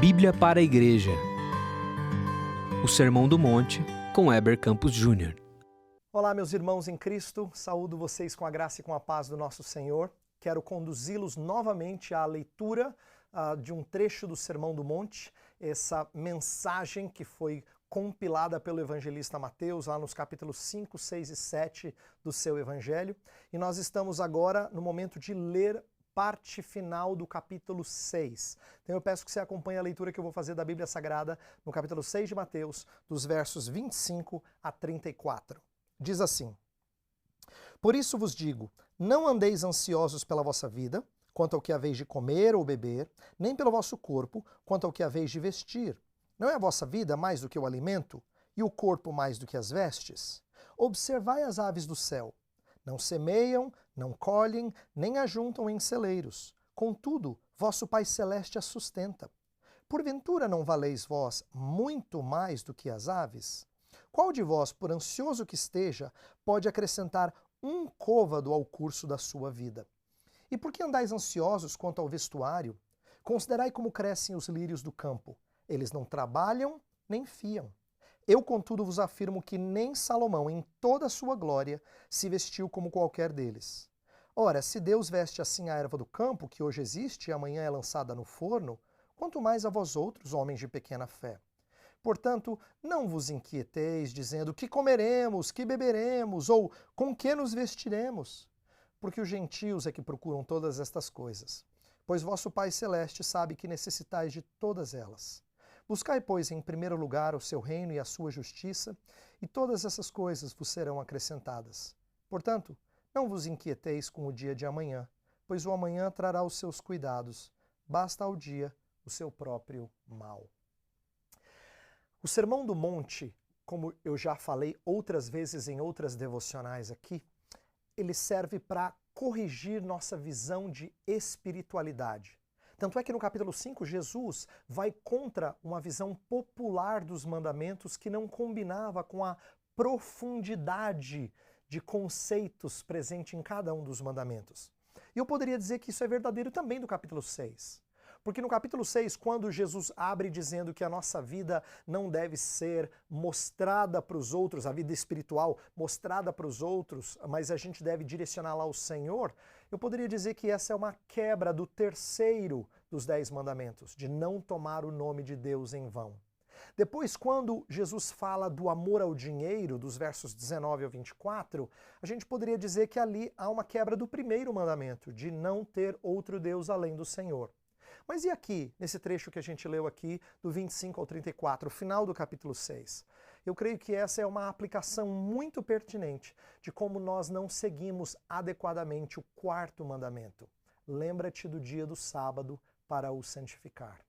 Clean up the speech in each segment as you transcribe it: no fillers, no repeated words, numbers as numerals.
Bíblia para a Igreja. O Sermão do Monte, com Heber Campos Júnior. Olá, meus irmãos em Cristo, saúdo vocês com a graça e com a paz do nosso Senhor. Quero conduzi-los novamente à leitura de um trecho do Sermão do Monte, essa mensagem que foi compilada pelo evangelista Mateus, lá nos capítulos 5, 6 e 7 do seu evangelho. E nós estamos agora no momento de ler parte final do capítulo 6. Então eu peço que você acompanhe a leitura que eu vou fazer da Bíblia Sagrada no capítulo 6 de Mateus, dos versos 25 a 34. Diz assim: Por isso vos digo, não andeis ansiosos pela vossa vida, quanto ao que haveis de comer ou beber, nem pelo vosso corpo, quanto ao que haveis de vestir. Não é a vossa vida mais do que o alimento, e o corpo mais do que as vestes? Observai as aves do céu. Não semeiam, não colhem, nem ajuntam em celeiros. Contudo, vosso Pai Celeste as sustenta. Porventura não valeis vós muito mais do que as aves? Qual de vós, por ansioso que esteja, pode acrescentar um côvado ao curso da sua vida? E por que andais ansiosos quanto ao vestuário? Considerai como crescem os lírios do campo. Eles não trabalham, nem fiam. Eu, contudo, vos afirmo que nem Salomão, em toda a sua glória, se vestiu como qualquer deles. Ora, se Deus veste assim a erva do campo, que hoje existe e amanhã é lançada no forno, quanto mais a vós outros, homens de pequena fé. Portanto, não vos inquieteis, dizendo que comeremos, que beberemos, ou com que nos vestiremos. Porque os gentios é que procuram todas estas coisas. Pois vosso Pai Celeste sabe que necessitais de todas elas. Buscai, pois, em primeiro lugar o seu reino e a sua justiça, e todas essas coisas vos serão acrescentadas. Portanto, não vos inquieteis com o dia de amanhã, pois o amanhã trará os seus cuidados. Basta ao dia o seu próprio mal. O Sermão do Monte, como eu já falei outras vezes em outras devocionais aqui, ele serve para corrigir nossa visão de espiritualidade. Tanto é que no capítulo 5, Jesus vai contra uma visão popular dos mandamentos que não combinava com a profundidade de conceitos presente em cada um dos mandamentos. E eu poderia dizer que isso é verdadeiro também do capítulo 6. Porque no capítulo 6, quando Jesus abre dizendo que a nossa vida não deve ser mostrada para os outros, a vida espiritual mostrada para os outros, mas a gente deve direcioná-la ao Senhor, eu poderia dizer que essa é uma quebra do terceiro dos 10 mandamentos, de não tomar o nome de Deus em vão. Depois, quando Jesus fala do amor ao dinheiro, dos versos 19 ao 24, a gente poderia dizer que ali há uma quebra do primeiro mandamento, de não ter outro Deus além do Senhor. Mas e aqui, nesse trecho que a gente leu aqui, do 25 ao 34, o final do capítulo 6? Eu creio que essa é uma aplicação muito pertinente de como nós não seguimos adequadamente o quarto mandamento. Lembra-te do dia do sábado para o santificar.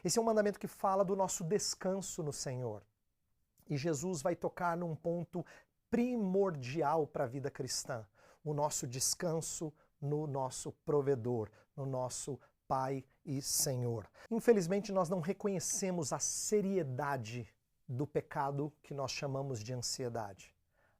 Esse é um mandamento que fala do nosso descanso no Senhor. E Jesus vai tocar num ponto primordial para a vida cristã, o nosso descanso no nosso provedor, no nosso Pai e Senhor. Infelizmente, nós não reconhecemos a seriedade do pecado que nós chamamos de ansiedade.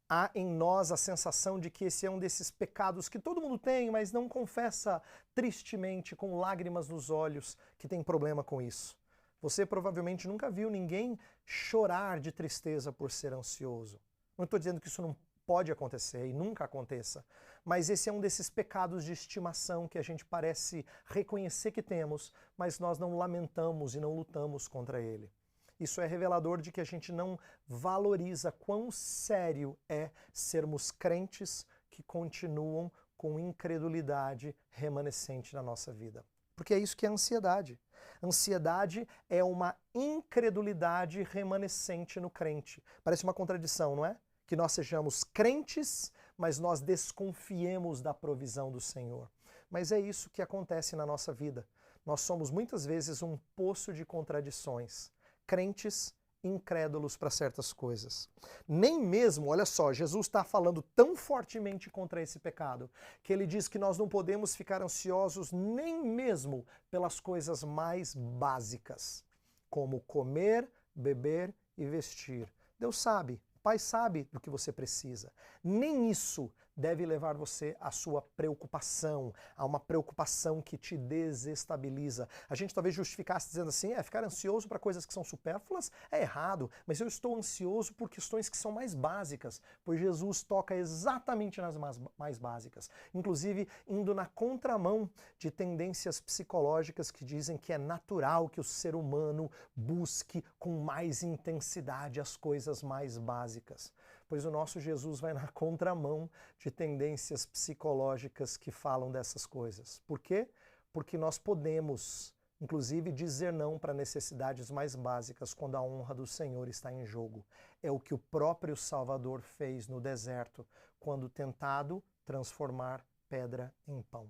Há em nós a sensação de que esse é um desses pecados que todo mundo tem, mas não confessa tristemente, com lágrimas nos olhos, que tem problema com isso. Você provavelmente nunca viu ninguém chorar de tristeza por ser ansioso. Não estou dizendo que isso não pode acontecer e nunca aconteça, mas esse é um desses pecados de estimação que a gente parece reconhecer que temos, mas nós não lamentamos e não lutamos contra ele. Isso é revelador de que a gente não valoriza quão sério é sermos crentes que continuam com incredulidade remanescente na nossa vida. Porque é isso que é ansiedade. Ansiedade é uma incredulidade remanescente no crente. Parece uma contradição, não é? Que nós sejamos crentes, mas nós desconfiemos da provisão do Senhor. Mas é isso que acontece na nossa vida. Nós somos muitas vezes um poço de contradições. Crentes, incrédulos para certas coisas. Nem mesmo, olha só, Jesus está falando tão fortemente contra esse pecado, que ele diz que nós não podemos ficar ansiosos nem mesmo pelas coisas mais básicas, como comer, beber e vestir. Deus sabe. O Pai sabe do que você precisa. Nem isso deve levar você à sua preocupação, a uma preocupação que te desestabiliza. A gente talvez justificasse dizendo assim, ficar ansioso para coisas que são supérfluas é errado, mas eu estou ansioso por questões que são mais básicas, pois Jesus toca exatamente nas mais básicas, inclusive indo na contramão de tendências psicológicas que dizem que é natural que o ser humano busque com mais intensidade as coisas mais básicas. Pois o nosso Jesus vai na contramão de tendências psicológicas que falam dessas coisas. Por quê? Porque nós podemos, inclusive, dizer não para necessidades mais básicas quando a honra do Senhor está em jogo. É o que o próprio Salvador fez no deserto, quando tentado transformar pedra em pão.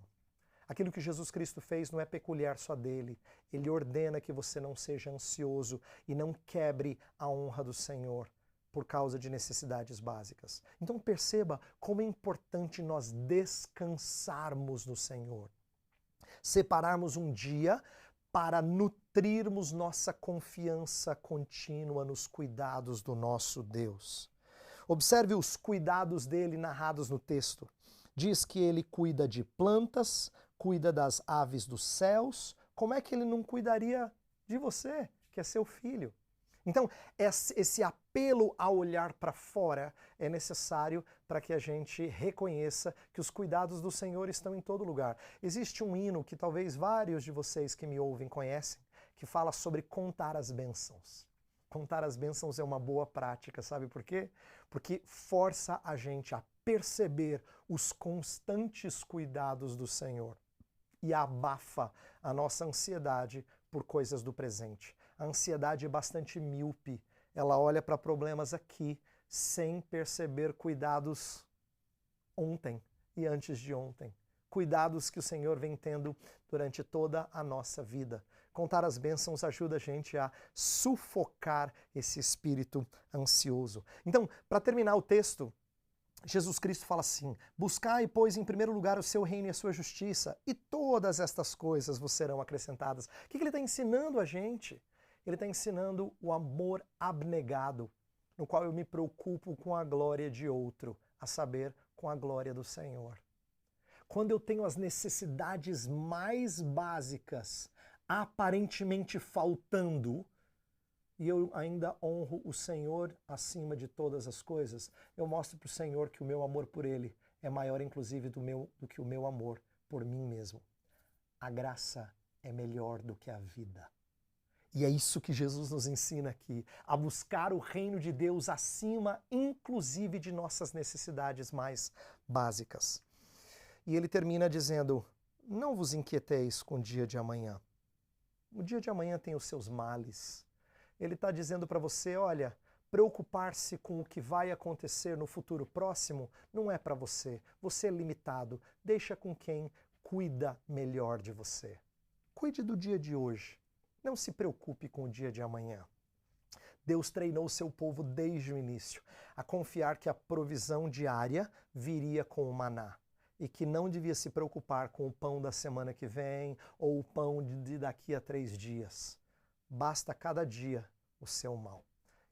Aquilo que Jesus Cristo fez não é peculiar só dele. Ele ordena que você não seja ansioso e não quebre a honra do Senhor por causa de necessidades básicas. Então perceba como é importante nós descansarmos no Senhor. Separarmos um dia para nutrirmos nossa confiança contínua nos cuidados do nosso Deus. Observe os cuidados dele narrados no texto. Diz que ele cuida de plantas, cuida das aves dos céus. Como é que ele não cuidaria de você, que é seu filho? Então, esse apelo a olhar para fora é necessário para que a gente reconheça que os cuidados do Senhor estão em todo lugar. Existe um hino que talvez vários de vocês que me ouvem conhecem, que fala sobre contar as bênçãos. Contar as bênçãos é uma boa prática, sabe por quê? Porque força a gente a perceber os constantes cuidados do Senhor e abafa a nossa ansiedade por coisas do presente. A ansiedade é bastante míope, ela olha para problemas aqui sem perceber cuidados ontem e antes de ontem. Cuidados que o Senhor vem tendo durante toda a nossa vida. Contar as bênçãos ajuda a gente a sufocar esse espírito ansioso. Então, para terminar o texto, Jesus Cristo fala assim: buscai, pois, em primeiro lugar o seu reino e a sua justiça, e todas estas coisas vos serão acrescentadas. O que ele está ensinando a gente? Ele está ensinando o amor abnegado, no qual eu me preocupo com a glória de outro, a saber, com a glória do Senhor. Quando eu tenho as necessidades mais básicas aparentemente faltando, e eu ainda honro o Senhor acima de todas as coisas, eu mostro para o Senhor que o meu amor por Ele é maior, inclusive, do que o meu amor por mim mesmo. A graça é melhor do que a vida. E é isso que Jesus nos ensina aqui, a buscar o reino de Deus acima, inclusive, de nossas necessidades mais básicas. E ele termina dizendo: não vos inquieteis com o dia de amanhã. O dia de amanhã tem os seus males. Ele está dizendo para você, olha, preocupar-se com o que vai acontecer no futuro próximo não é para você. Você é limitado. Deixa com quem cuida melhor de você. Cuide do dia de hoje. Não se preocupe com o dia de amanhã. Deus treinou o seu povo desde o início a confiar que a provisão diária viria com o maná e que não devia se preocupar com o pão da semana que vem ou o pão de daqui a 3 dias. Basta cada dia o seu mal.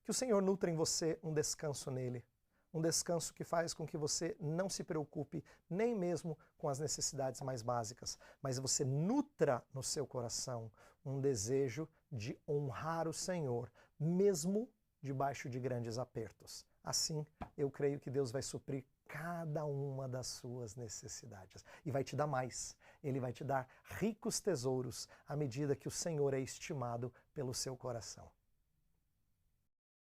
Que o Senhor nutra em você um descanso nele, um descanso que faz com que você não se preocupe nem mesmo com as necessidades mais básicas, mas você nutra no seu coração um desejo de honrar o Senhor, mesmo debaixo de grandes apertos. Assim, eu creio que Deus vai suprir cada uma das suas necessidades e vai te dar mais. Ele vai te dar ricos tesouros à medida que o Senhor é estimado pelo seu coração.